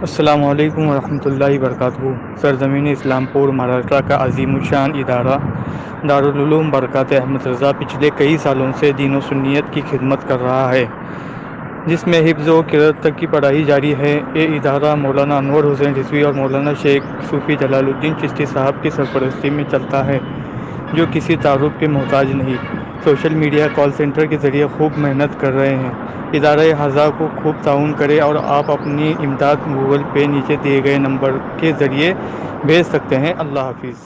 السلام علیکم ورحمۃ اللہ وبرکاتہ۔ سرزمین اسلام پور مہاراشٹرا کا عظیم الشان ادارہ دارالعلوم برکات احمد رضا پچھلے کئی سالوں سے دین و سنیت کی خدمت کر رہا ہے، جس میں حفظ و قرأت تک کی پڑھائی جاری ہے۔ یہ ادارہ مولانا انور حسین رضوی اور مولانا شیخ صوفی جلال الدین چشتی صاحب کی سرپرستی میں چلتا ہے، جو کسی تعارف کے محتاج نہیں۔ سوشل میڈیا کال سنٹر کے ذریعے خوب محنت کر رہے ہیں۔ ادارہ ہزار کو خوب تعاون کرے اور آپ اپنی امداد گوگل پے نیچے دیے گئے نمبر کے ذریعے بھیج سکتے ہیں۔ اللہ حافظ۔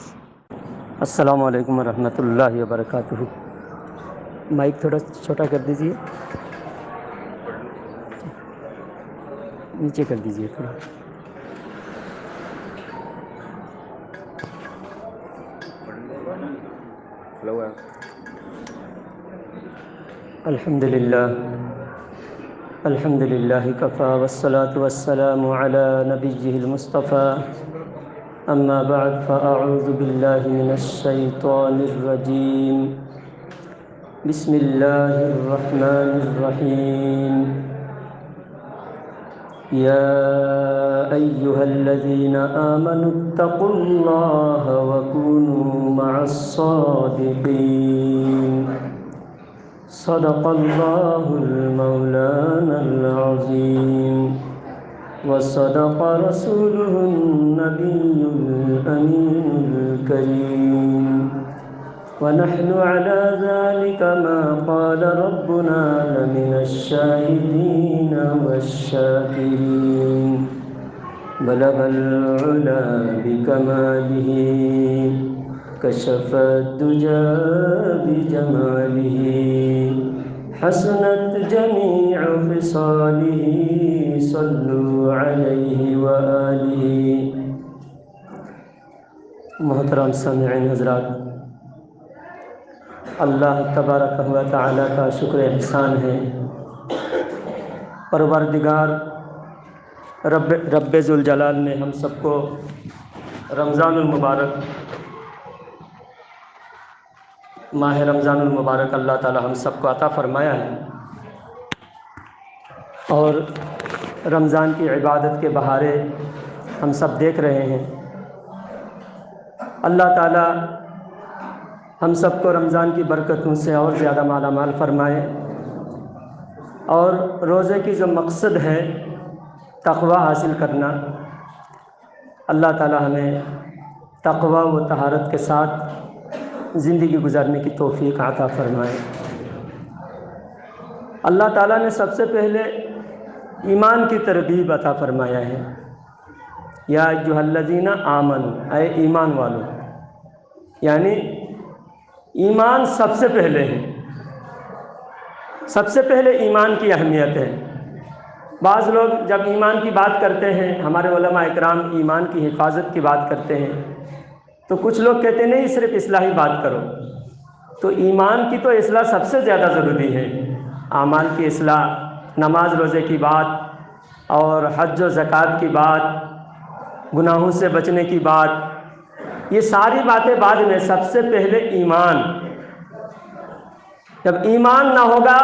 السلام علیکم ورحمۃ اللہ وبرکاتہ۔ مائک تھوڑا چھوٹا کر دیجیے، نیچے کر دیجیے تھوڑا۔ الحمد للہ کفا والصلاة والسلام علی نبیہ المصطفیٰ، اما بعد فاعوذ باللہ من الشیطان الرجیم، بسم اللہ الرحمن الرحیم۔ یا ایہا الذین آمنوا اتقوا اللہ وکونوا مع الصادقین۔ صدق اللہ المولانا العظیم وصدق رسوله النبی الامین الکریم، ونحن على ذلك ما قال ربنا لمن الشاهدين والشاكرين، بلغ العلا بكماله كشف الدجى بجماله، حسنت جميع خصاله، صلوا عليه وآله۔ محترم سامعین حضرات، اللہ تبارک و تعالی کا شکر احسان ہے، پروردگار رب ذوالجلال نے ہم سب کو رمضان المبارک، ماہ رمضان المبارک اللہ تعالی ہم سب کو عطا فرمایا ہے، اور رمضان کی عبادت کے بہارے ہم سب دیکھ رہے ہیں۔ اللہ تعالی ہم سب کو رمضان کی برکتوں سے اور زیادہ مالا مال فرمائے، اور روزے کی جو مقصد ہے تقوی حاصل کرنا، اللہ تعالی ہمیں تقوی و طہارت کے ساتھ زندگی گزارنے کی توفیق عطا فرمائے۔ اللہ تعالیٰ نے سب سے پہلے ایمان کی ترغیب عطا فرمایا ہے۔ یا ایھا الذین آمنوا، اے ایمان والو، یعنی ایمان سب سے پہلے ہے، سب سے پہلے ایمان کی اہمیت ہے۔ بعض لوگ جب ایمان کی بات کرتے ہیں، ہمارے علماء اکرام ایمان کی حفاظت کی بات کرتے ہیں، تو کچھ لوگ کہتے ہیں نہیں صرف اصلاحی بات کرو، تو ایمان کی تو اصلاح سب سے زیادہ ضروری ہے۔ اعمال کی اصلاح، نماز روزے کی بات، اور حج و زکوٰۃ کی بات، گناہوں سے بچنے کی بات، یہ ساری باتیں بعد میں، سب سے پہلے ایمان۔ جب ایمان نہ ہوگا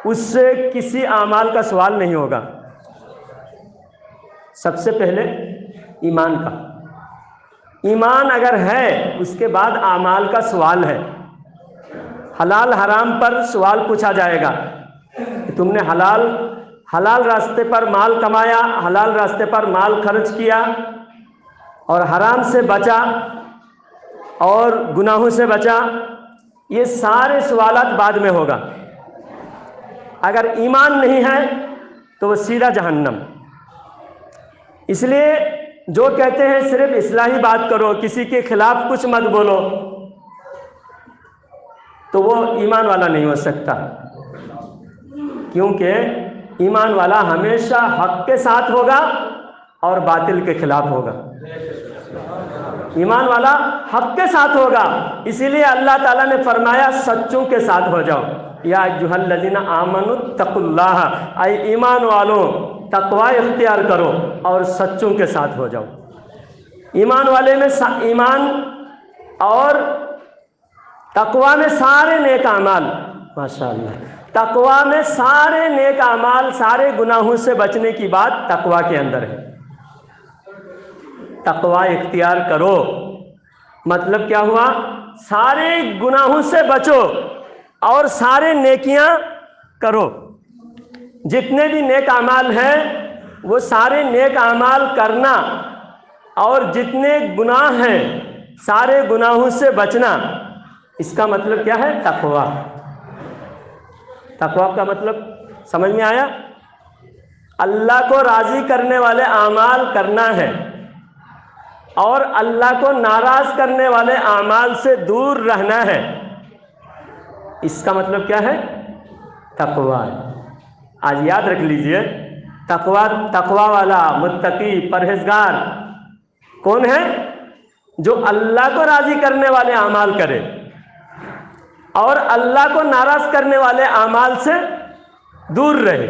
اس سے کسی اعمال کا سوال نہیں ہوگا، سب سے پہلے ایمان کا۔ ایمان اگر ہے اس کے بعد اعمال کا سوال ہے۔ حلال حرام پر سوال پوچھا جائے گا کہ تم نے حلال راستے پر مال کمایا، حلال راستے پر مال خرچ کیا، اور حرام سے بچا، اور گناہوں سے بچا، یہ سارے سوالات بعد میں ہوگا۔ اگر ایمان نہیں ہے تو وہ سیدھا جہنم۔ اس لیے جو کہتے ہیں صرف اصلاحی بات کرو، کسی کے خلاف کچھ مت بولو، تو وہ ایمان والا نہیں ہو سکتا، کیونکہ ایمان والا ہمیشہ حق کے ساتھ ہوگا اور باطل کے خلاف ہوگا۔ ایمان والا حق کے ساتھ ہوگا، اسی لیے اللہ تعالیٰ نے فرمایا سچوں کے ساتھ ہو جاؤ۔ یا ایھا الذین آمنوا اتقوا اللہ، اے ایمان والوں تقوی اختیار کرو اور سچوں کے ساتھ ہو جاؤ۔ ایمان والے میں ایمان اور تقوی میں سارے نیک اعمال، ماشاء اللہ، تقویٰ میں سارے نیک اعمال، سارے گناہوں سے بچنے کی بات تقویٰ کے اندر ہے۔ تقویٰ اختیار کرو مطلب کیا ہوا؟ سارے گناہوں سے بچو اور سارے نیکیاں کرو۔ جتنے بھی نیک اعمال ہیں وہ سارے نیک اعمال کرنا، اور جتنے گناہ ہیں سارے گناہوں سے بچنا، اس کا مطلب کیا ہے؟ تقویٰ۔ تقویٰ کا مطلب سمجھ میں آیا؟ اللہ کو راضی کرنے والے اعمال کرنا ہے اور اللہ کو ناراض کرنے والے اعمال سے دور رہنا ہے، اس کا مطلب کیا ہے؟ تقویٰ۔ آج یاد رکھ لیجئے، تقویٰ والا، متقی، پرہیزگار کون ہے؟ جو اللہ کو راضی کرنے والے اعمال کرے اور اللہ کو ناراض کرنے والے اعمال سے دور رہے۔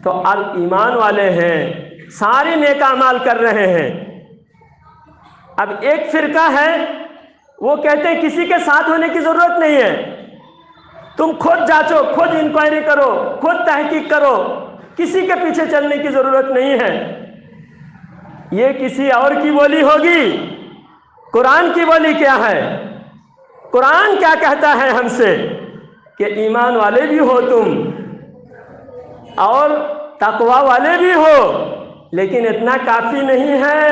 تو اب ایمان والے ہیں، سارے نیک اعمال کر رہے ہیں۔ اب ایک فرقہ ہے وہ کہتے ہیں کسی کے ساتھ ہونے کی ضرورت نہیں ہے، تم خود جانچو، خود انکوائری کرو، خود تحقیق کرو، کسی کے پیچھے چلنے کی ضرورت نہیں ہے۔ یہ کسی اور کی بولی ہوگی، قرآن کی بولی کیا ہے؟ قرآن کیا کہتا ہے ہم سے کہ ایمان والے بھی ہو تم اور تقویٰ والے بھی ہو، لیکن اتنا کافی نہیں ہے۔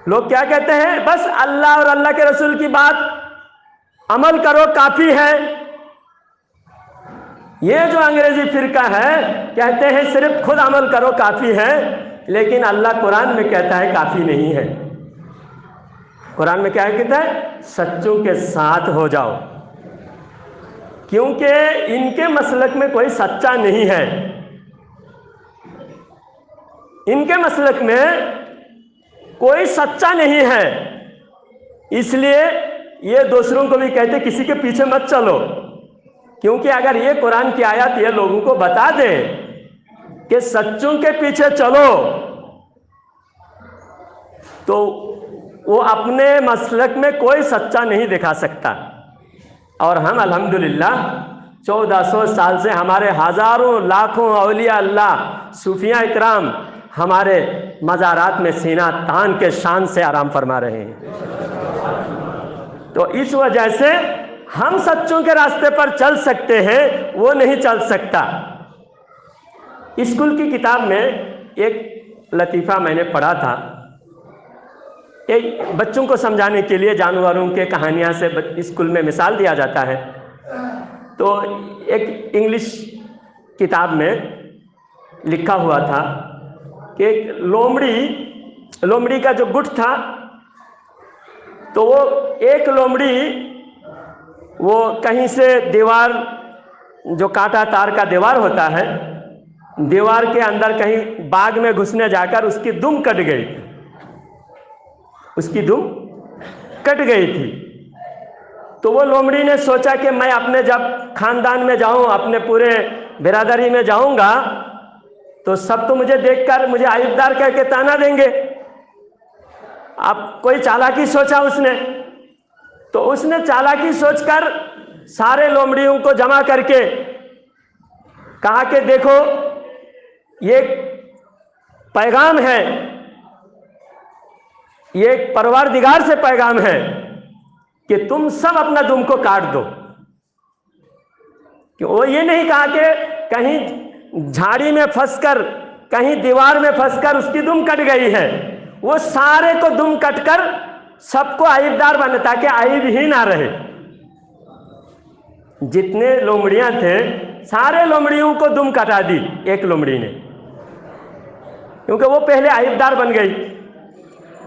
لوگ کیا کہتے ہیں؟ بس اللہ اور اللہ کے رسول کی بات عمل کرو کافی ہے۔ یہ جو انگریزی فرقہ ہے کہتے ہیں صرف خود عمل کرو کافی ہے، لیکن اللہ قرآن میں کہتا ہے کافی نہیں ہے۔ قرآن میں کیا کہتا ہے؟ سچوں کے ساتھ ہو جاؤ، کیونکہ ان کے مسلک میں کوئی سچا نہیں ہے۔ ان کے مسلک میں کوئی سچا نہیں ہے، اس لیے یہ دوسروں کو بھی کہتے کسی کے پیچھے مت چلو، کیونکہ اگر یہ قرآن کی آیات یہ لوگوں کو بتا دے کہ سچوں کے پیچھے چلو تو وہ اپنے مسلک میں کوئی سچا نہیں دکھا سکتا۔ اور ہم الحمدللہ 1400 سال سے ہمارے ہزاروں لاکھوں اولیاء اللہ، صوفیاء اکرام ہمارے مزارات میں سینہ تان کے شان سے آرام فرما رہے ہیں۔ تو اس وجہ سے ہم سچوں کے راستے پر چل سکتے ہیں، وہ نہیں چل سکتا۔ اسکول کی کتاب میں ایک لطیفہ میں نے پڑھا تھا، ایک بچوں کو سمجھانے کے لیے جانوروں کے کہانیاں سے اسکول میں مثال دیا جاتا ہے۔ تو ایک انگلش کتاب میں لکھا ہوا تھا کہ ایک لومڑی کا جو گٹھ تھا، تو وہ ایک لومڑی وہ کہیں سے دیوار، جو کانٹا تار کا دیوار ہوتا ہے، دیوار کے اندر کہیں باغ میں گھسنے جا کر اس کی دم کٹ گئی تھی، اس کی دم کٹ گئی تھی۔ تو وہ لومڑی نے سوچا کہ میں اپنے جب خاندان میں جاؤں، اپنے پورے برادری میں جاؤں گا تو سب تو مجھے دیکھ کر مجھے عیبدار کہہ کے تانا دیں گے۔ اب کوئی چالاکی سوچا اس نے، تو اس نے چالاکی سوچ کر سارے لومڑیوں کو جمع کر کے کہا کہ دیکھو یہ پیغام ہے، یہ پروردگار سے پیغام ہے کہ تم سب اپنا دم کو کاٹ دو۔ کہ وہ یہ نہیں کہا کہ کہیں جھاڑی میں پھنس کر، کہیں دیوار میں پھنس کر اس کی دم کٹ گئی ہے، وہ سارے کو دم کٹ کر سب کو عیبدار بنے تاکہ عیب ہی نہ رہے۔ جتنے لومڑیاں تھے سارے لومڑیوں کو دم کٹا دی ایک لومڑی نے، کیونکہ وہ پہلے عیبدار بن گئی۔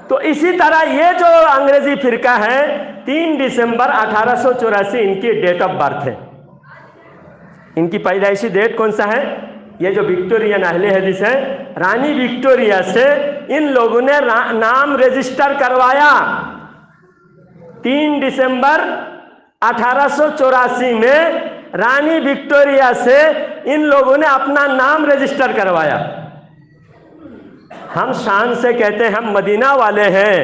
تو اسی طرح یہ جو انگریزی فرقہ ہے، 3 دسمبر 1884 ان کی ڈیٹ آف برتھ ہے۔ ان کی پیدائشی ڈیٹ کون سا ہے؟ یہ جو وکٹورین اہل حدیث ہے، رانی وکٹوریا سے ان لوگوں نے نام رجسٹر کروایا۔ 3 دسمبر 1884 میں رانی وکٹوریا سے ان لوگوں نے اپنا نام رجسٹر کروایا۔ ہم شان سے کہتے ہیں ہم مدینہ والے ہیں،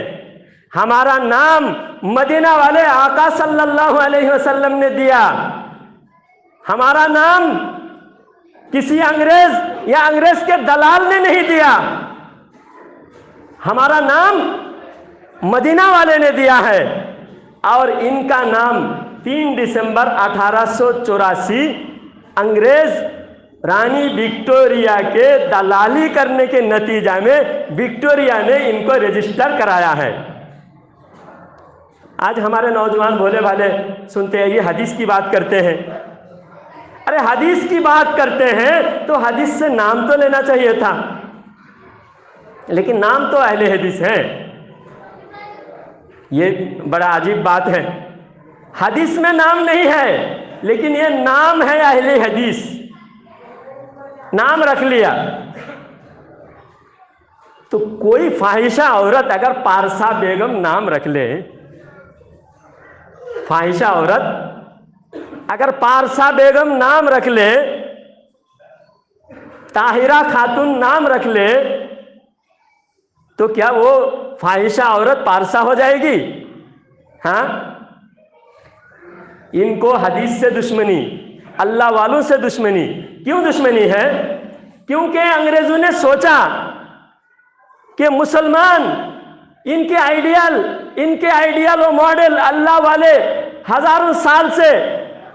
ہمارا نام مدینہ والے آقا صلی اللہ علیہ وسلم نے دیا، ہمارا نام کسی انگریز یا انگریز کے دلال نے نہیں دیا، ہمارا نام مدینہ والے نے دیا ہے۔ اور ان کا نام 3 دسمبر 1884 انگریز رانی وکٹوریہ کے دلالی کرنے کے نتیجہ میں وکٹوریہ نے ان کو رجسٹر کرایا ہے۔ آج ہمارے نوجوان بھولے بھالے سنتے ہیں، یہ حدیث کی بات کرتے ہیں۔ ارے حدیث کی بات کرتے ہیں تو حدیث سے نام تو لینا چاہیے تھا، لیکن نام تو اہل حدیث ہیں۔ یہ بڑا عجیب بات ہے، حدیث میں نام نہیں ہے لیکن یہ نام ہے اہل حدیث، نام رکھ لیا۔ تو کوئی فاحشہ عورت اگر پارسا بیگم نام رکھ لے، فاحشہ عورت اگر پارسا بیگم نام رکھ لے، طاہرہ خاتون نام رکھ لے، تو کیا وہ فاحشہ عورت پارسا ہو جائے گی؟ ہاں؟ ان کو حدیث سے دشمنی، اللہ والوں سے دشمنی۔ کیوں دشمنی ہے؟ کیونکہ انگریزوں نے سوچا کہ مسلمان ان کے آئیڈیل و ماڈل اللہ والے ہزاروں سال سے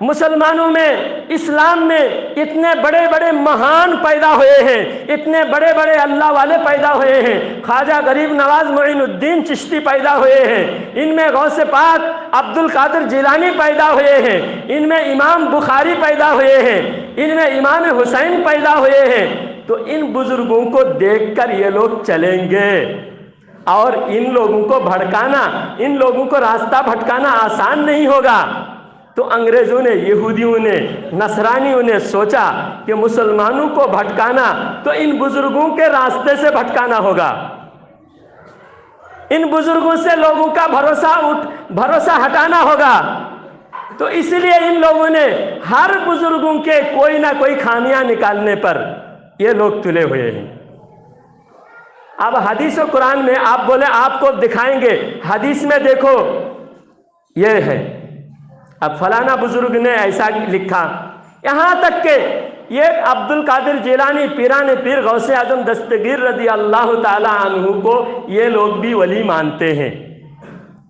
مسلمانوں میں، اسلام میں اتنے بڑے بڑے مہان پیدا ہوئے ہیں، اتنے بڑے بڑے اللہ والے پیدا ہوئے ہیں، خواجہ غریب نواز معین الدین چشتی پیدا ہوئے ہیں، ان میں غوث پاک عبد القادر جیلانی پیدا ہوئے ہیں، ان میں امام بخاری پیدا ہوئے ہیں، ان میں امام حسین پیدا ہوئے ہیں۔ تو ان بزرگوں کو دیکھ کر یہ لوگ چلیں گے، اور ان لوگوں کو بھٹکانا، ان لوگوں کو راستہ بھٹکانا آسان نہیں ہوگا۔ تو انگریزوں نے، یہودیوں نے، نصرانیوں نے سوچا کہ مسلمانوں کو بھٹکانا تو ان بزرگوں کے راستے سے بھٹکانا ہوگا، ان بزرگوں سے لوگوں کا بھروسہ ہٹانا ہوگا۔ تو اس لیے ان لوگوں نے ہر بزرگوں کے کوئی نہ کوئی خامیاں نکالنے پر یہ لوگ تلے ہوئے ہیں۔ اب حدیث و قرآن میں آپ بولے آپ کو دکھائیں گے، حدیث میں دیکھو یہ ہے، اب فلانا بزرگ نے ایسا لکھا، یہاں تک کہ یہ عبد القادر جیلانی پیران پیر غوث اعظم دستگیر رضی اللہ تعالی عنہ کو یہ لوگ بھی ولی مانتے ہیں،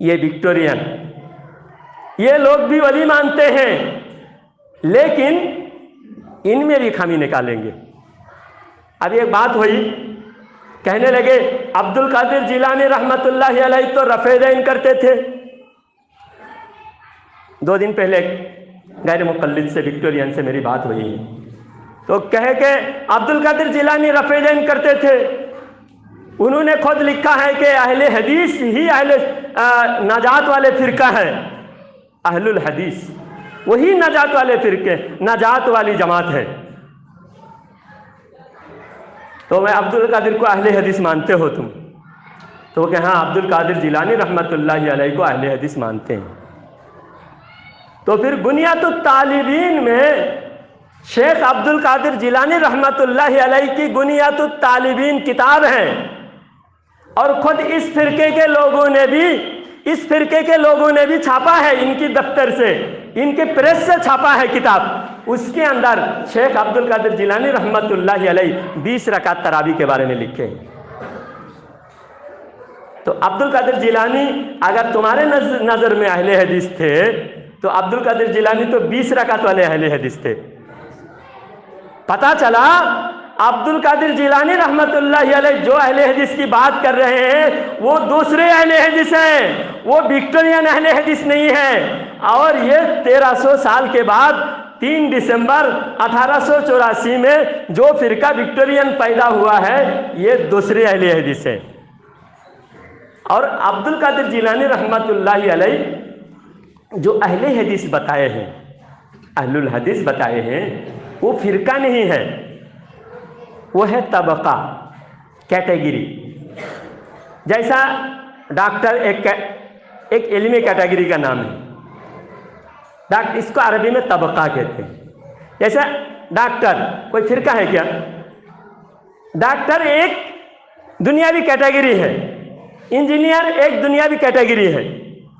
یہ وکٹورین، یہ لوگ بھی ولی مانتے ہیں، لیکن ان میں بھی خامی نکالیں گے۔ اب ایک بات ہوئی، کہنے لگے عبد القادر جیلانی رحمت اللہ علیہ تو رفع دین کرتے تھے۔ 2 دن پہلے غیر مقلد سے، وکٹورین سے میری بات ہوئی، تو کہے کہ عبد القادر جیلانی رفع دین کرتے تھے۔ انہوں نے خود لکھا ہے کہ اہل حدیث ہی نجات والے فرقہ ہے، اہل الحدیث وہی نجات والے فرقے، نجات والی جماعت ہے۔ تو میں عبد القادر کو اہل حدیث مانتے ہو تم؟ تو کہ ہاں عبد القادر جیلانی رحمت اللہ علیہ کو اہل حدیث مانتے ہیں۔ تو پھر بنیاد الطالبین میں شیخ عبد القادر جیلانی رحمت اللہ علیہ کی بنیاد الطالبین کتاب ہے، اور خود اس فرقے کے لوگوں نے بھی چھاپا ہے، ان کی دفتر سے، ان کے پریس سے چھاپا ہے کتاب۔ اس کے اندر شیخ عبد القادر جیلانی رحمت اللہ علیہ 20 رکعت تراویح کے بارے میں لکھے۔ تو عبد القادر جیلانی اگر تمہارے نظر میں اہل حدیث تھے تو عبد القادر جیلانی تو 20 رکعت والے اہل حدیث تھے۔ پتہ چلا عبد القادر جیلانی رحمت اللہ علیہ جو اہل حدیث کی بات کر رہے ہیں وہ دوسرے اہل حدیث ہیں، وہ وکٹورین اہل حدیث نہیں ہے۔ اور یہ 1300 سال کے بعد 3 دسمبر 1884 میں جو فرقہ وکٹورین پیدا ہوا ہے یہ دوسرے اہل حدیث ہے۔ اور عبد القادر جیلانی رحمت اللہ علیہ جو اہل حدیث بتائے ہیں، اہل الحدیث بتائے ہیں، وہ فرقہ نہیں ہے، وہ ہے طبقہ، کیٹیگری۔ جیسا ڈاکٹر ایک علمی کیٹیگری کا نام ہے، اس کو عربی میں طبقہ کہتے ہیں۔ جیسا ڈاکٹر کوئی فرقہ ہے کیا؟ ڈاکٹر ایک دنیاوی کیٹیگری ہے، انجینئر ایک دنیاوی کیٹیگری ہے،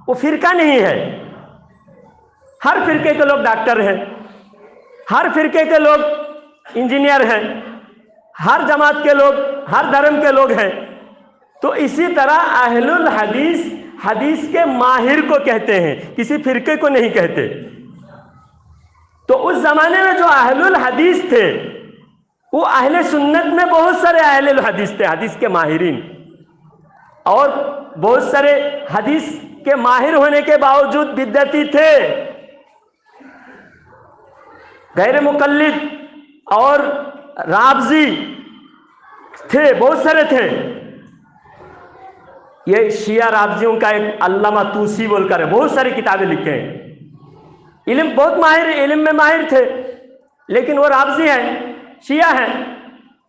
وہ فرقہ نہیں ہے۔ ہر فرقے کے لوگ ڈاکٹر ہیں، ہر فرقے کے لوگ انجینئر ہیں، ہر جماعت کے لوگ، ہر دھرم کے لوگ ہیں۔ تو اسی طرح اہل الحدیث حدیث کے ماہر کو کہتے ہیں، کسی فرقے کو نہیں کہتے۔ تو اس زمانے میں جو اہل الحدیث تھے وہ اہل سنت میں بہت سارے اہل الحدیث تھے، حدیث کے ماہرین، اور بہت سارے حدیث کے ماہر ہونے کے باوجود بدعتی تھے، غیر مقلد اور رافضی تھے، بہت سارے تھے۔ یہ شیعہ رافضیوں کا ایک علامہ طوسی بول کر ہے، بہت ساری کتابیں لکھے ہیں، علم بہت ماہر، علم میں ماہر تھے، لیکن وہ رافضی ہیں، شیعہ ہیں۔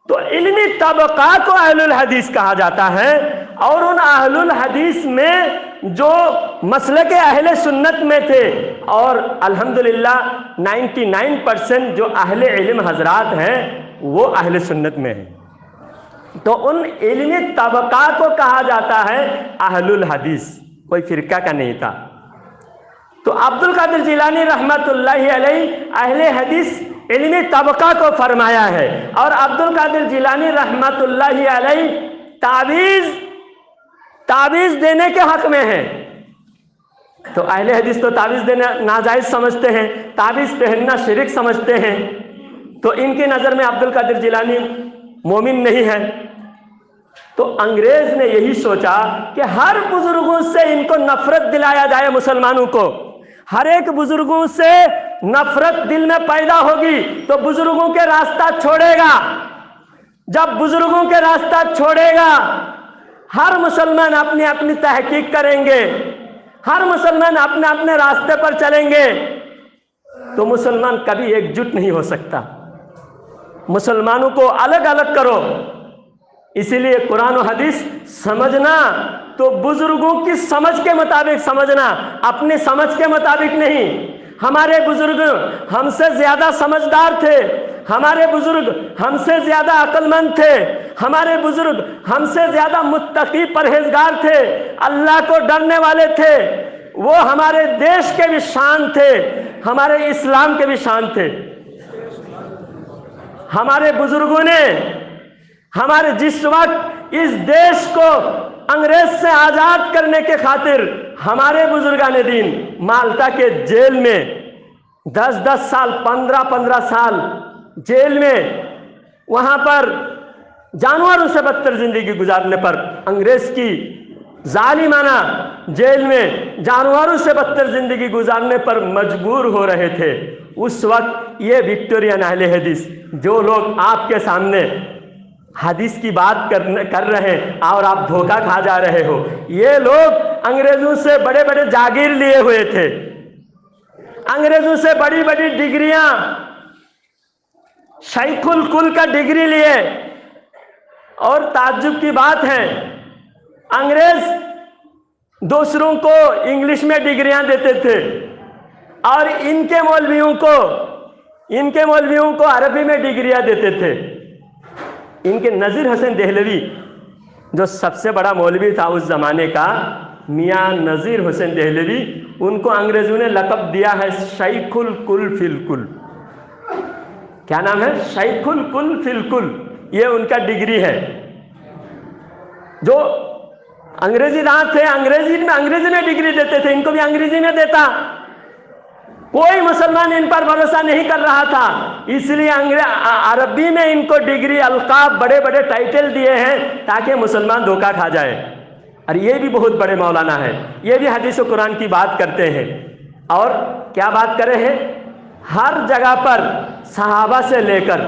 تو علمی طبقہ کو اہل الحدیث کہا جاتا ہے، اور ان اہل الحدیث میں جو مسلک اہل سنت میں تھے، اور الحمدللہ 99% جو اہل علم حضرات ہیں وہ اہل سنت میں ہیں، تو ان علمی طبقہ کو کہا جاتا ہے اہل الحدیث، کوئی فرقہ کا نہیں تھا۔ تو عبد القادر جیلانی رحمت اللہ علیہ اہل حدیث علمی طبقہ کو فرمایا ہے، اور عبد القادر جیلانی رحمت اللہ علیہ تعویذ دینے کے حق میں ہیں۔ تو اہل حدیث تو تعویذ دینا ناجائز سمجھتے ہیں، تعویذ پہننا شرک سمجھتے ہیں، تو ان کی نظر میں عبد القادر جیلانی مومن نہیں ہے۔ تو انگریز نے یہی سوچا کہ ہر بزرگوں سے ان کو نفرت دلایا جائے، مسلمانوں کو ہر ایک بزرگوں سے نفرت دل میں پیدا ہوگی تو بزرگوں کے راستہ چھوڑے گا، جب بزرگوں کے راستہ چھوڑے گا ہر مسلمان اپنی اپنی تحقیق کریں گے، ہر مسلمان اپنے اپنے راستے پر چلیں گے، تو مسلمان کبھی ایک جٹ نہیں ہو سکتا۔ مسلمانوں کو الگ الگ کرو، اسی لیے قرآن و حدیث سمجھنا تو بزرگوں کی سمجھ کے مطابق سمجھنا، اپنی سمجھ کے مطابق نہیں۔ ہمارے بزرگ ہم سے زیادہ سمجھدار تھے، ہمارے بزرگ ہم سے زیادہ عقل مند تھے، ہمارے بزرگ ہم سے زیادہ متقی پرہیزگار تھے، اللہ کو ڈرنے والے تھے، وہ ہمارے دیش کے بھی شان تھے، ہمارے اسلام کے بھی شان تھے۔ ہمارے بزرگوں نے ہمارے جس وقت اس دیش کو انگریز سے آزاد کرنے کے خاطر ہمارے بزرگان دین مالٹا کے جیل میں 10 سال 15 سال جیل میں، وہاں پر جانوروں سے بدتر زندگی گزارنے پر، انگریز کی ظالمانہ جیل میں جانوروں سے بدتر زندگی گزارنے پر مجبور ہو رہے تھے، اس وقت یہ وکٹورین اہل حدیث جو لوگ آپ کے سامنے حدیث کی بات کر رہے ہیں اور آپ دھوکہ کھا جا رہے ہو، یہ لوگ انگریزوں سے بڑے بڑے جاگیر لیے ہوئے تھے، انگریزوں سے بڑی بڑی ڈگریاں، شیخ الکل کا ڈگری لیے، اور تعجب کی بات ہے انگریز دوسروں کو انگلش میں ڈگریاں دیتے تھے، اور ان کے مولویوں کو عربی میں ڈگریاں دیتے تھے۔ ان کے نذیر حسین دہلوی جو سب سے بڑا مولوی تھا اس زمانے کا، میاں نذیر حسین دہلوی، ان کو انگریزوں نے لقب دیا ہے شیخ الکل فی الکل۔ کیا نام ہے؟ شیخ الکل فی الکل، یہ ان کا ڈگری ہے۔ جو انگریزی داں تھے، انگریزی میں ڈگری دیتے تھے، ان کو بھی انگریزی میں دیتا، کوئی مسلمان ان پر بھروسہ نہیں کر رہا تھا، اس لیے عربی میں ان کو ڈگری، القاب، بڑے بڑے ٹائٹل دیے ہیں تاکہ مسلمان دھوکہ کھا جائے۔ اور یہ بھی بہت بڑے مولانا ہیں، یہ بھی حدیث و قرآن کی بات کرتے ہیں، اور کیا بات کرے ہیں؟ ہر جگہ پر صحابہ سے لے کر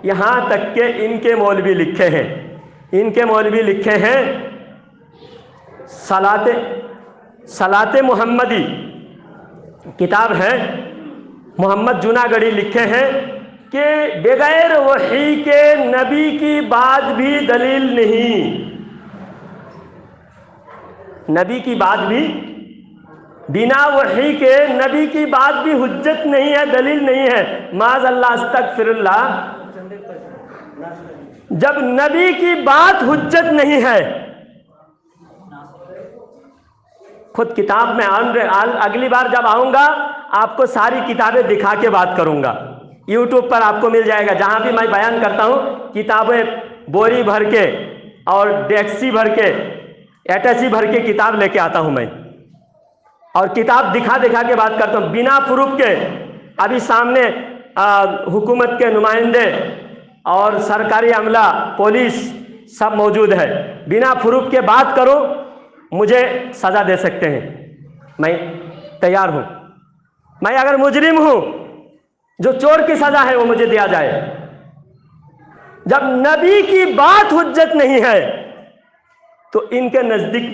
یہاں تک کہ ان کے مولوی لکھے ہیں صلاۃ محمدی کتاب ہے، محمد جوناگڑھی لکھے ہیں کہ بغیر وحی کے نبی کی بات بھی دلیل نہیں، نبی کی بات بھی بنا وحی کے نبی کی بات بھی حجت نہیں ہے، دلیل نہیں ہے، معاذ اللہ استغفر اللہ۔ جب نبی کی بات حجت نہیں ہے خود کتاب میں اگلی بار جب آؤں گا آپ کو ساری کتابیں دکھا کے بات کروں گا. یوٹیوب پر آپ کو مل جائے گا. جہاں بھی میں بیان کرتا ہوں کتابیں بوری بھر کے اور ڈیکسی بھر کے ایٹیسی بھر کے کتاب لے کے آتا ہوں میں, اور کتاب دکھا دکھا کے بات کرتا ہوں بنا پروف کے. ابھی سامنے حکومت کے نمائندے اور سرکاری عملہ پولیس سب موجود ہے. بنا پروف کے بات کرو مجھے سزا دے سکتے ہیں, میں تیار ہوں. میں اگر مجرم ہوں, جو چور کی سزا ہے وہ مجھے دیا جائے. جب نبی کی بات حجت نہیں ہے تو ان کے نزدیک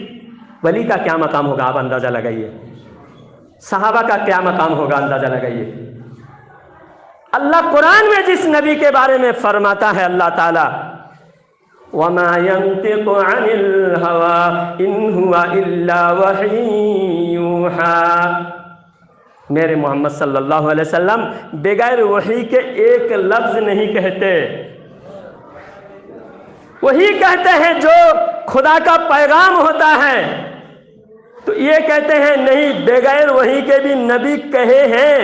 ولی کا کیا مقام ہوگا آپ اندازہ لگائیے, صحابہ کا کیا مقام ہوگا اندازہ لگائیے. اللہ قرآن میں جس نبی کے بارے میں فرماتا ہے اللہ تعالی وَمَا يَنطِقُ عَنِ الْهَوَىٰ إِنْ هُوَ إِلَّا وَحْيٌ يُوحَىٰ, میرے محمد صلی اللہ علیہ وسلم بغیر وحی کے ایک لفظ نہیں کہتے. وہی کہتے ہیں جو خدا کا پیغام ہوتا ہے. تو یہ کہتے ہیں نہیں, بغیر وحی کے بھی نبی کہے ہیں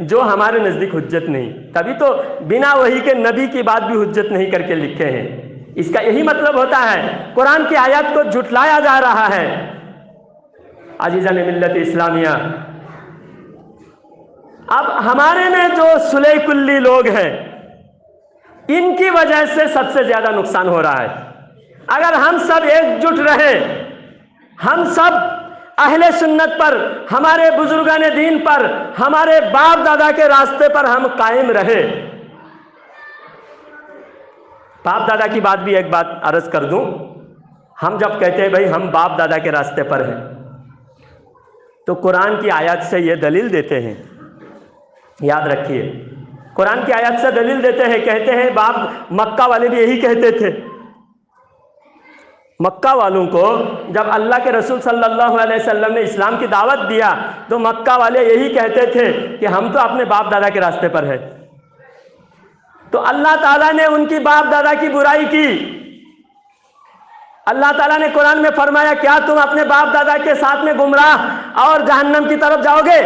جو ہمارے نزدیک حجت نہیں. تبھی تو بنا وحی کے نبی کی بات بھی حجت نہیں کر کے لکھے ہیں. اس کا یہی مطلب ہوتا ہے قرآن کی آیات کو جھٹلایا جا رہا ہے. عزیزان ملت اسلامیہ, اب ہمارے میں جو سلے کلی لوگ ہیں ان کی وجہ سے سب سے زیادہ نقصان ہو رہا ہے. اگر ہم سب ایک جٹ رہے, ہم سب اہل سنت پر, ہمارے بزرگان دین پر, ہمارے باپ دادا کے راستے پر ہم قائم رہے. باپ دادا کی بات بھی ایک بات عرض کر دوں, ہم جب کہتے ہیں بھائی ہم باپ دادا کے راستے پر ہیں تو قرآن کی آیات سے یہ دلیل دیتے ہیں, یاد رکھیے قرآن کی آیات سے دلیل دیتے ہیں. کہتے ہیں باپ, مکہ والے بھی یہی کہتے تھے. مکہ والوں کو جب اللہ کے رسول صلی اللہ علیہ وسلم نے اسلام کی دعوت دیا تو مکہ والے یہی کہتے تھے کہ ہم تو اپنے باپ دادا کے راستے پر ہیں. تو اللہ تعالیٰ نے ان کی باپ دادا کی برائی کی. اللہ تعالیٰ نے قرآن میں فرمایا کیا تم اپنے باپ دادا کے ساتھ میں گمراہ اور جہنم کی طرف جاؤ گے؟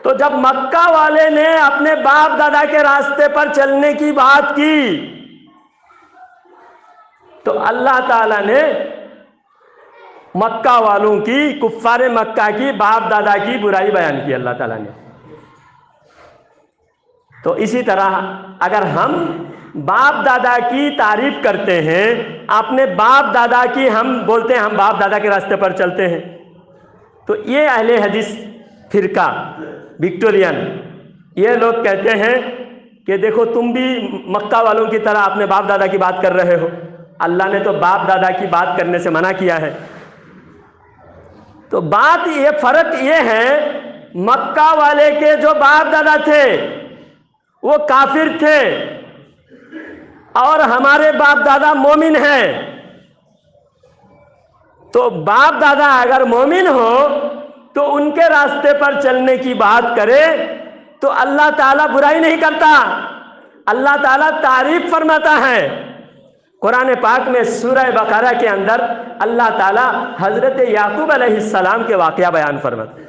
تو جب مکہ والے نے اپنے باپ دادا کے راستے پر چلنے کی بات کی تو اللہ تعالیٰ نے مکہ والوں کی, کفار مکہ کی باپ دادا کی برائی بیان کی اللہ تعالیٰ نے. تو اسی طرح اگر ہم باپ دادا کی تعریف کرتے ہیں, اپنے باپ دادا کی ہم بولتے ہیں ہم باپ دادا کے راستے پر چلتے ہیں, تو یہ اہل حدیث فرقہ وکٹورین یہ لوگ کہتے ہیں کہ دیکھو تم بھی مکہ والوں کی طرح اپنے باپ دادا کی بات کر رہے ہو. اللہ نے تو باپ دادا کی بات کرنے سے منع کیا ہے. تو بات یہ فرق یہ ہے, مکہ والے کے جو باپ دادا تھے وہ کافر تھے اور ہمارے باپ دادا مومن ہیں. تو باپ دادا اگر مومن ہو تو ان کے راستے پر چلنے کی بات کرے تو اللہ تعالیٰ برائی نہیں کرتا, اللہ تعالیٰ تعریف فرماتا ہے. قرآن پاک میں سورہ بقرہ کے اندر اللہ تعالیٰ حضرت یعقوب علیہ السلام کے واقعہ بیان فرماتا ہے.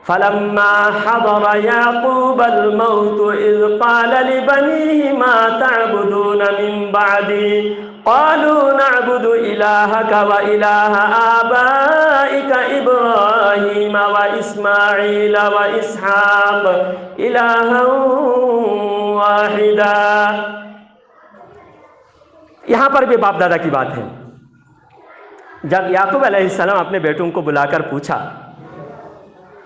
فَلَمَّا حَضَرَ يَعْقُوبَ الْمَوْتُ إِذْ قَالَ لِبَنِيهِ مَا تَعْبُدُونَ مِن بَعْدِي قَالُوا نَعْبُدُ إِلَٰهَكَ وَإِلَٰهَ آبَائِكَ إِبْرَاهِيمَ وَإِسْمَاعِيلَ وَإِسْحَاقَ إِلَٰهًا وَاحِدًا. یہاں پر بھی باپ دادا کی بات ہے. جب یعقوب علیہ السلام اپنے بیٹوں کو بلا کر پوچھا,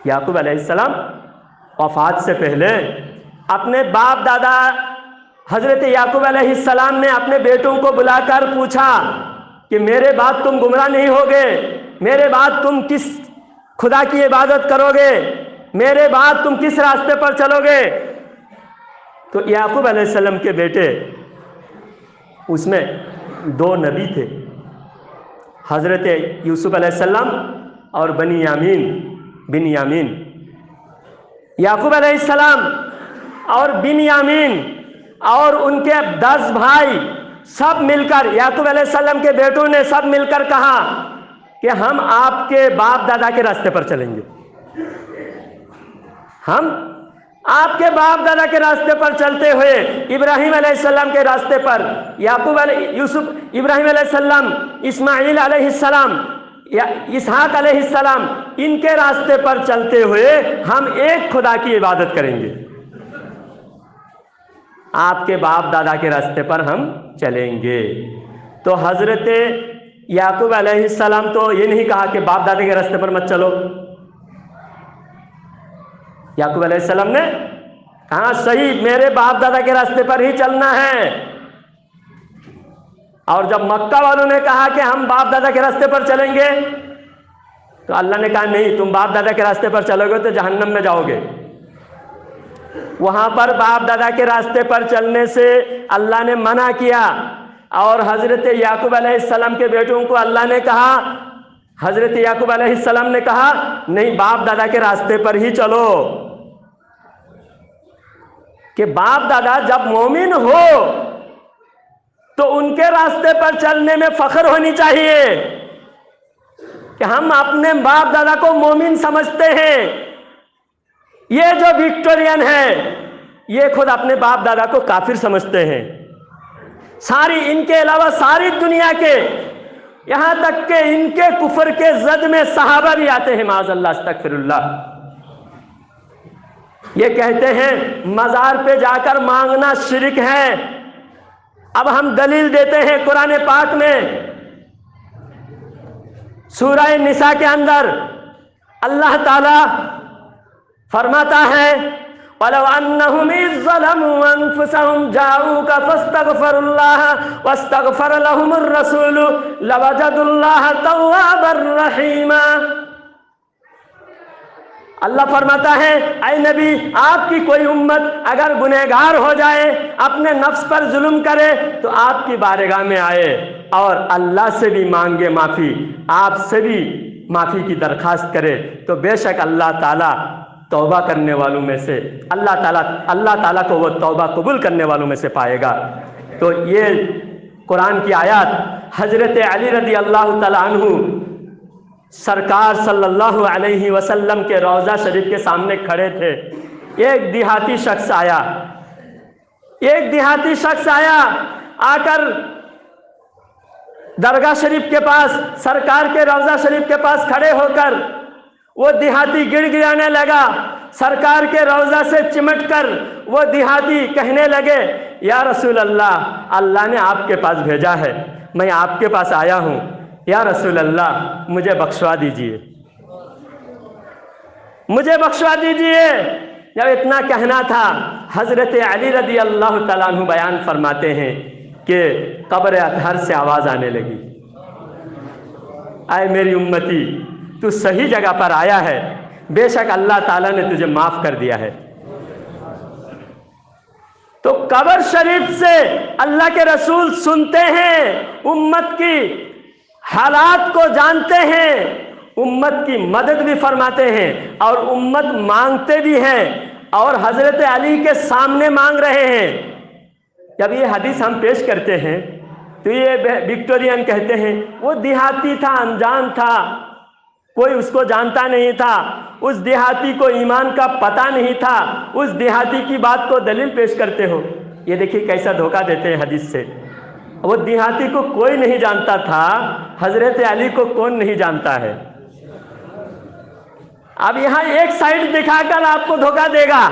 یعقوب علیہ السلام وفات سے پہلے اپنے باپ دادا حضرت یعقوب علیہ السلام نے اپنے بیٹوں کو بلا کر پوچھا کہ میرے بعد تم گمراہ نہیں ہوگے, میرے بعد تم کس خدا کی عبادت کرو گے, میرے بعد تم کس راستے پر چلو گے؟ تو یعقوب علیہ السلام کے بیٹے, اس میں دو نبی تھے, حضرت یوسف علیہ السلام اور بنیامین. یعقوب علیہ السلام اور بنیامین اور ان کے 10 بھائی سب مل کر, یعقوب علیہ السلام کے بیٹوں نے سب مل کر کہا کہ ہم آپ کے باپ دادا کے راستے پر چلیں گے، ہم آپ کے باپ دادا کے راستے پر چلتے ہوئے ابراہیم علیہ السلام کے راستے پر، یوسف، ابراہیم علیہ السلام، اسماعیل علیہ السلام یا اسحاق علیہ السلام، ان کے راستے پر چلتے ہوئے ہم ایک خدا کی عبادت کریں گے۔ آپ کے باپ دادا کے راستے پر ہم چلیں گے۔ تو حضرت یعقوب علیہ السلام تو یہ نہیں کہا کہ باپ دادا کے راستے پر مت چلو، یعقوب علیہ السلام نے کہا صحیح، میرے باپ دادا کے راستے پر ہی چلنا ہے۔ اور جب مکہ والوں نے کہا کہ ہم باپ دادا کے راستے پر چلیں گے، تو اللہ نے کہا نہیں، تم باپ دادا کے راستے پر چلو گے تو جہنم میں جاؤ گے۔ وہاں پر باپ دادا کے راستے پر چلنے سے اللہ نے منع کیا، اور حضرت یعقوب علیہ السلام کے بیٹوں کو اللہ نے کہا، حضرت یعقوب علیہ السلام نے کہا نہیں، باپ دادا کے راستے پر ہی چلو، کہ باپ دادا جب مومن ہو تو ان کے راستے پر چلنے میں فخر ہونی چاہیے کہ ہم اپنے باپ دادا کو مومن سمجھتے ہیں۔ یہ جو وکٹورین ہے یہ خود اپنے باپ دادا کو کافر سمجھتے ہیں، ساری ان کے علاوہ ساری دنیا کے، یہاں تک کہ ان کے کفر کے زد میں صحابہ بھی آتے ہیں، معاذ اللہ، استغفر اللہ۔ یہ کہتے ہیں مزار پہ جا کر مانگنا شرک ہے۔ اب ہم دلیل دیتے ہیں قرآن پاک میں، سورہ نساء کے اندر اللہ تعالی فرماتا ہے وَلَوْ أَنَّهُمْ إِذ ظَّلَمُوا أَنفُسَهُمْ جَاءُوكَ فَاسْتَغْفَرُوا اللَّهَ وَاسْتَغْفَرَ لَهُمُ الرَّسُولُ لَوَجَدُوا اللَّهَ تَوَّابًا رَحِيمًا۔ اللہ فرماتا ہے اے نبی، آپ کی کوئی امت اگر گنہگار ہو جائے، اپنے نفس پر ظلم کرے، تو آپ کی بارگاہ میں آئے اور اللہ سے بھی مانگے معافی، آپ سے بھی معافی کی درخواست کرے، تو بے شک اللہ تعالیٰ توبہ کرنے والوں میں سے، اللہ تعالیٰ کو وہ توبہ قبول کرنے والوں میں سے پائے گا۔ تو یہ قرآن کی آیات حضرت علی رضی اللہ تعالیٰ عنہ سرکار صلی اللہ علیہ وسلم کے روضہ شریف کے سامنے کھڑے تھے۔ ایک دیہاتی شخص آیا، آ کر درگاہ شریف کے پاس، سرکار کے روضہ شریف کے پاس کھڑے ہو کر وہ دیہاتی گڑ گڑانے لگا، سرکار کے روضہ سے چمٹ کر وہ دیہاتی کہنے لگے یا رسول اللہ، اللہ نے آپ کے پاس بھیجا ہے، میں آپ کے پاس آیا ہوں، یا رسول اللہ مجھے بخشوا دیجئے، مجھے بخشوا دیجئے۔ جب اتنا کہنا تھا، حضرت علی رضی اللہ تعالیٰ عنہ بیان فرماتے ہیں کہ قبر اطہر سے آواز آنے لگی، اے میری امتی، تو صحیح جگہ پر آیا ہے، بے شک اللہ تعالیٰ نے تجھے معاف کر دیا ہے۔ تو قبر شریف سے اللہ کے رسول سنتے ہیں، امت کی حالات کو جانتے ہیں، امت کی مدد بھی فرماتے ہیں اور امت مانگتے بھی ہیں، اور حضرت علی کے سامنے مانگ رہے ہیں۔ جب یہ حدیث ہم پیش کرتے ہیں تو یہ وکٹورین کہتے ہیں وہ دیہاتی تھا، انجان تھا، کوئی اس کو جانتا نہیں تھا، اس دیہاتی کو ایمان کا پتہ نہیں تھا، اس دیہاتی کی بات کو دلیل پیش کرتے ہو۔ یہ دیکھیے کیسا دھوکہ دیتے ہیں حدیث سے۔ وہ دیہاتی کو کوئی نہیں جانتا تھا، حضرت علی کو کون نہیں جانتا ہے؟ اب یہاں ایک سائڈ دکھا کر آپ کو دھوکہ دے گا۔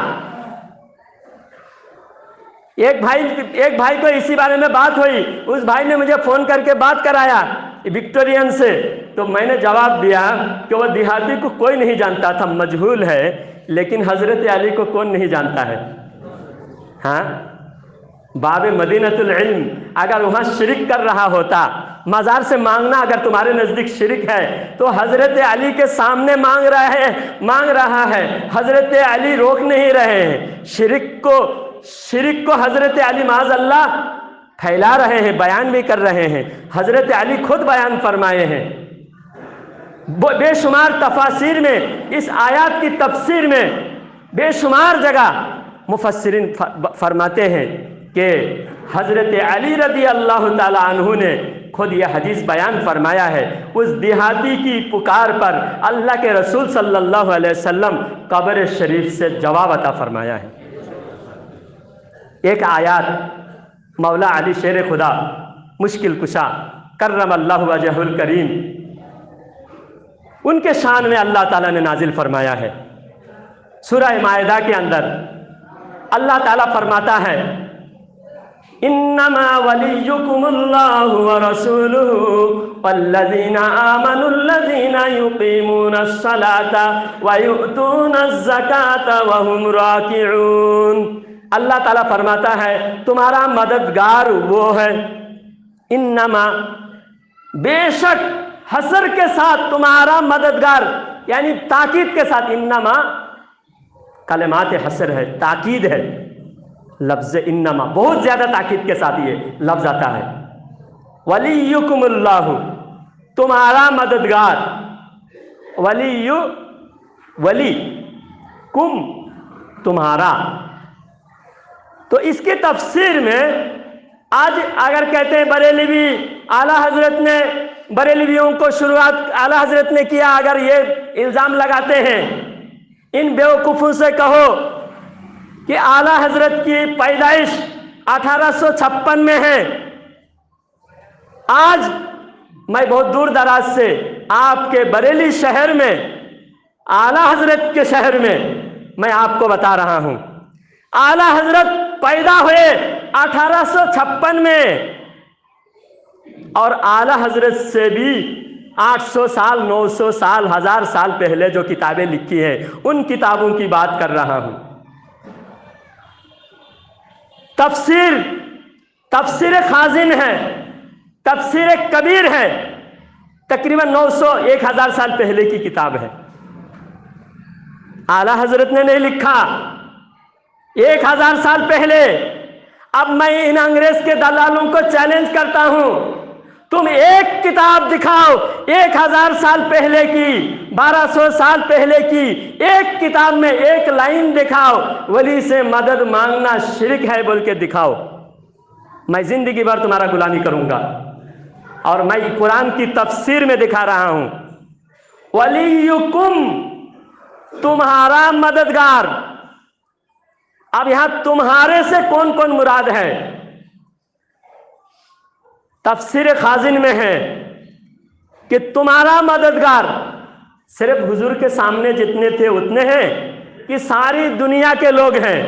ایک بھائی کو اسی بارے میں بات ہوئی، اس بھائی نے مجھے فون کر کے بات کرایا وکٹورین سے، تو میں نے جواب دیا کہ وہ دیہاتی کو کوئی نہیں جانتا تھا، مجہول ہے، لیکن حضرت علی کو کون نہیں جانتا ہے؟ ہاں، باب مدینۃ العلم اگر وہاں شرک کر رہا ہوتا، مزار سے مانگنا اگر تمہارے نزدیک شرک ہے، تو حضرت علی کے سامنے مانگ رہا ہے، حضرت علی روک نہیں رہے ہیں۔ شرک کو حضرت علی معاذ اللہ پھیلا رہے ہیں، بیان بھی کر رہے ہیں، حضرت علی خود بیان فرمائے ہیں۔ بے شمار تفاسیر میں، اس آیات کی تفسیر میں بے شمار جگہ مفسرین فرماتے ہیں کہ حضرت علی رضی اللہ تعالی عنہ نے خود یہ حدیث بیان فرمایا ہے، اس دیہاتی کی پکار پر اللہ کے رسول صلی اللہ علیہ وسلم قبر شریف سے جواب عطا فرمایا ہے۔ ایک آیات مولا علی شیر خدا مشکل کشا کرم اللہ وجہہ الکریم، ان کے شان میں اللہ تعالیٰ نے نازل فرمایا ہے۔ سورہ مائدہ کے اندر اللہ تعالیٰ فرماتا ہے انما ولیکم اللہ ورسولہ والذین آمنوا الذین یقیمون الصلاة ویؤتون الزکاة وہم راکعون۔ اللہ تعالیٰ فرماتا ہے تمہارا مددگار وہ ہے، انما بے شک، حسر کے ساتھ تمہارا مددگار، یعنی تاکید کے ساتھ، انما کلمات حسر ہے، تاکید ہے، لفظ انما بہت زیادہ تاکید کے ساتھ یہ لفظ آتا ہے۔ ولیکم اللہ، تمہارا مددگار، ولی کم، تمہارا۔ تو اس کی تفسیر میں آج اگر کہتے ہیں بریلوی، اعلیٰ حضرت نے بریلویوں کو شروعات اعلیٰ حضرت نے کیا، اگر یہ الزام لگاتے ہیں ان بیوقوفوں سے کہو کہ اعلیٰ حضرت کی پیدائش 1856 میں ہے، آج میں بہت دور دراز سے آپ کے بریلی شہر میں، اعلیٰ حضرت کے شہر میں آپ کو بتا رہا ہوں، اعلیٰ حضرت پیدا ہوئے 1856 میں، اور اعلیٰ حضرت سے بھی 800 سال 900 سال 1000 سال پہلے جو کتابیں لکھی ہیں ان کتابوں کی بات کر رہا ہوں۔ تفسیر خازن ہے، تفسیر کبیر ہے، تقریباً 900 1000 سال پہلے کی کتاب ہے، اعلیٰ حضرت نے نہیں لکھا، 1000 سال پہلے۔ اب میں ان انگریز کے دلالوں کو چیلنج کرتا ہوں، تم ایک کتاب دکھاؤ 1000 سال پہلے کی، 1200 سال پہلے کی، ایک کتاب میں ایک لائن دکھاؤ ولی سے مدد مانگنا شرک ہے بول کے دکھاؤ، میں زندگی بھر تمہارا غلامی کروں گا۔ اور میں قرآن کی تفسیر میں دکھا رہا ہوں، ولیکم، تمہارا مددگار۔ اب یہاں تمہارے سے کون کون مراد ہے؟ تفسیر خازن میں ہے کہ تمہارا مددگار صرف حضور کے سامنے جتنے تھے اتنے ہیں کہ ساری دنیا کے لوگ ہیں،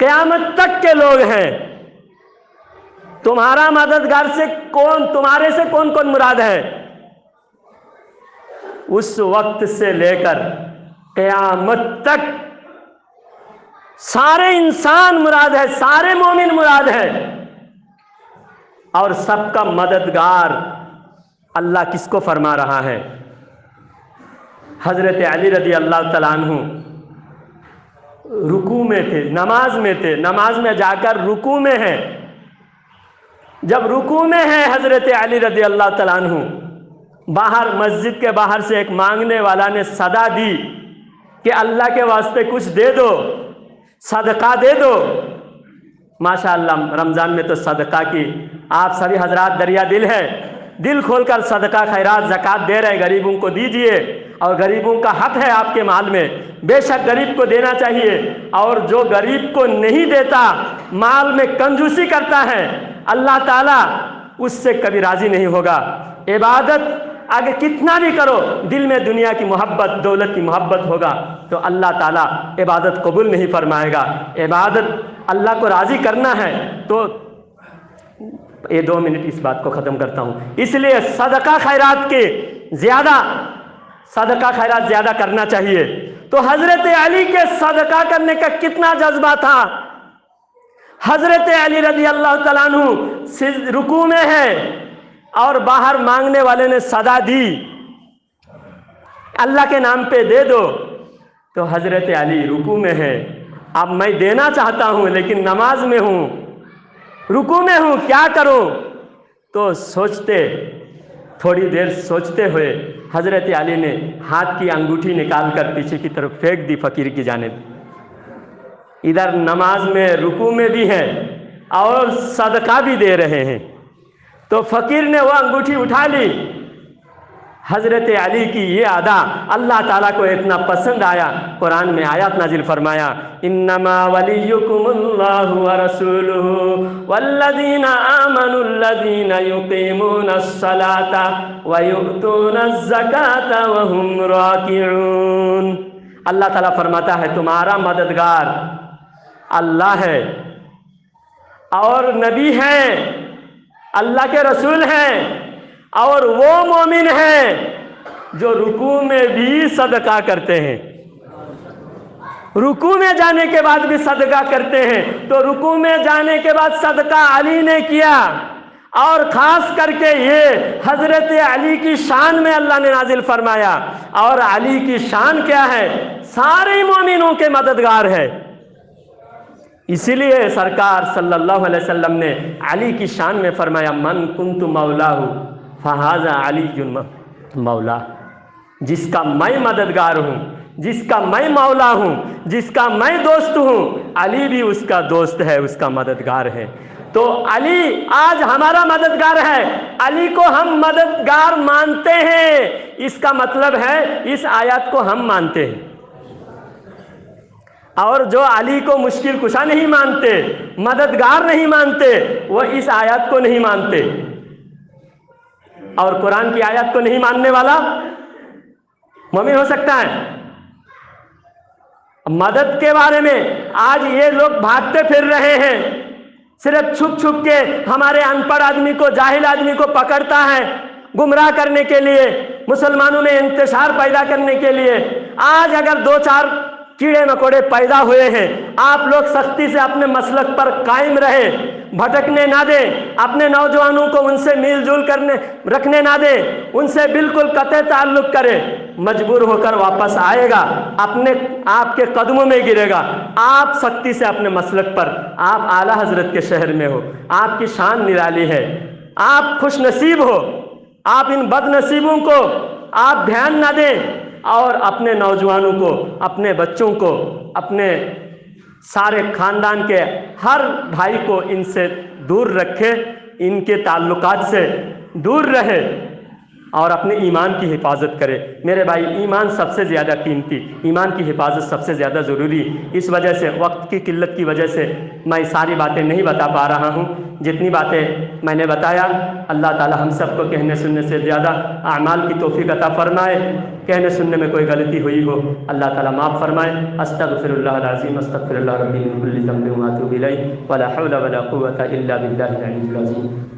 قیامت تک کے لوگ ہیں۔ تمہارا مددگار سے کون، تمہارے سے کون کون مراد ہے؟ اس وقت سے لے کر قیامت تک سارے انسان مراد ہے، سارے مومن مراد ہے، اور سب کا مددگار اللہ کس کو فرما رہا ہے؟ حضرت علی رضی اللہ تعالیٰ عنہ رکوع میں تھے، نماز میں تھے، نماز میں جا کر رکوع میں ہیں، جب رکوع میں ہے حضرت علی رضی اللہ تعالیٰ عنہ، باہر مسجد کے باہر سے ایک مانگنے والا نے صدا دی کہ اللہ کے واسطے کچھ دے دو، صدقہ دے دو۔ ماشاءاللہ رمضان میں تو صدقہ کی آپ سبھی حضرات دریا دل ہے، دل کھول کر صدقہ خیرات زکوٰۃ دے رہے، غریبوں کو دیجئے، اور غریبوں کا حق ہے آپ کے مال میں، بے شک غریب کو دینا چاہیے، اور جو غریب کو نہیں دیتا، مال میں کنجوسی کرتا ہے، اللہ تعالیٰ اس سے کبھی راضی نہیں ہوگا۔ عبادت اگر کتنا بھی کرو، دل میں دنیا کی محبت، دولت کی محبت ہوگا تو اللہ تعالیٰ عبادت قبول نہیں فرمائے گا۔ عبادت اللہ کو راضی کرنا ہے تو یہ 2 منٹ اس بات کو ختم کرتا ہوں۔ اس لیے صدقہ خیرات زیادہ کرنا چاہیے۔ تو حضرت علی کے صدقہ کرنے کا کتنا جذبہ تھا۔ حضرت علی رضی اللہ تعالیٰ عنہ رکوع میں ہے اور باہر مانگنے والے نے صدا دی اللہ کے نام پہ دے دو، تو حضرت علی رکوع میں ہے، اب میں دینا چاہتا ہوں لیکن نماز میں ہوں، رکوع میں ہوں، کیا کروں؟ تو تھوڑی دیر سوچتے ہوئے حضرت علی نے ہاتھ کی انگوٹھی نکال کر پیچھے کی طرف پھینک دی فقیر کی جانب۔ ادھر نماز میں رکوع میں بھی ہے اور صدقہ بھی دے رہے ہیں۔ تو فقیر نے وہ انگوٹھی اٹھا لی. حضرت علی کی یہ ادا اللہ تعالیٰ کو اتنا پسند آیا، قرآن میں آیات نازل فرمایا انما ولیکم اللہ ورسولہ والذین آمنوا الذین یقیمون الصلاة ویؤتون الزکاة وهم راکعون. اللہ تعالیٰ فرماتا ہے تمہارا مددگار اللہ ہے اور نبی ہے، اللہ کے رسول ہیں، اور وہ مومن ہیں جو رکوع میں بھی صدقہ کرتے ہیں. رکوع میں جانے کے بعد بھی صدقہ کرتے ہیں. تو رکوع میں جانے کے بعد صدقہ علی نے کیا، اور خاص کر کے یہ حضرت علی کی شان میں اللہ نے نازل فرمایا. اور علی کی شان کیا ہے؟ سارے مومنوں کے مددگار ہے. اسی لیے سرکار صلی اللہ علیہ وسلم نے علی کی شان میں فرمایا من کنت مولاہ فہذا علی مولا. جس کا میں مددگار ہوں، جس کا میں مولا ہوں، جس کا میں دوست ہوں، علی بھی اس کا دوست ہے، اس کا مددگار ہے. تو علی آج ہمارا مددگار ہے، علی کو ہم مددگار مانتے ہیں. اس کا مطلب ہے اس آیات کو ہم مانتے ہیں. اور جو علی کو مشکل کشا نہیں مانتے، مددگار نہیں مانتے، وہ اس آیات کو نہیں مانتے. اور قرآن کی آیات کو نہیں ماننے والا مومن ہو سکتا ہے؟ مدد کے بارے میں آج یہ لوگ بھاگتے پھر رہے ہیں، صرف چھپ چھپ کے ہمارے ان پڑھ آدمی کو، جاہل آدمی کو پکڑتا ہے گمراہ کرنے کے لیے، مسلمانوں میں انتشار پیدا کرنے کے لیے. آج اگر دو چار کیڑے مکوڑے پیدا ہوئے ہیں، آپ لوگ سختی سے اپنے مسلک پر قائم رہے، بھٹکنے نہ دیں، اپنے نوجوانوں کو ان سے میل جول رکھنے نہ دیں، ان سے بالکل قطع تعلق کریں. مجبور ہو کر واپس آئے گا، آپ کے قدموں میں گرے گا. آپ سختی سے اپنے مسلک پر، آپ اعلیٰ حضرت کے شہر میں ہو، آپ کی شان نرالی ہے، آپ خوش نصیب ہو. آپ ان بد نصیبوں کو آپ دھیان نہ دیں، اور اپنے نوجوانوں کو، اپنے بچوں کو، اپنے سارے خاندان کے ہر بھائی کو ان سے دور رکھے، ان کے تعلقات سے دور رہے، اور اپنے ایمان کی حفاظت کرے. میرے بھائی، ایمان سب سے زیادہ قیمتی، ایمان کی حفاظت سب سے زیادہ ضروری. اس وجہ سے، وقت کی قلت کی وجہ سے میں ساری باتیں نہیں بتا پا رہا ہوں. جتنی باتیں میں نے بتایا، اللہ تعالی ہم سب کو کہنے سننے سے زیادہ اعمال کی توفیق عطا فرمائے. کہنے سننے میں کوئی غلطی ہوئی ہو اللہ تعالیٰ معاف فرمائے. استغفر اللہ العظیم، استغفر اللہ ربی من کل ذنب واتوب الیہ، ولا حول ولا قوة الا باللہ العلی العظیم.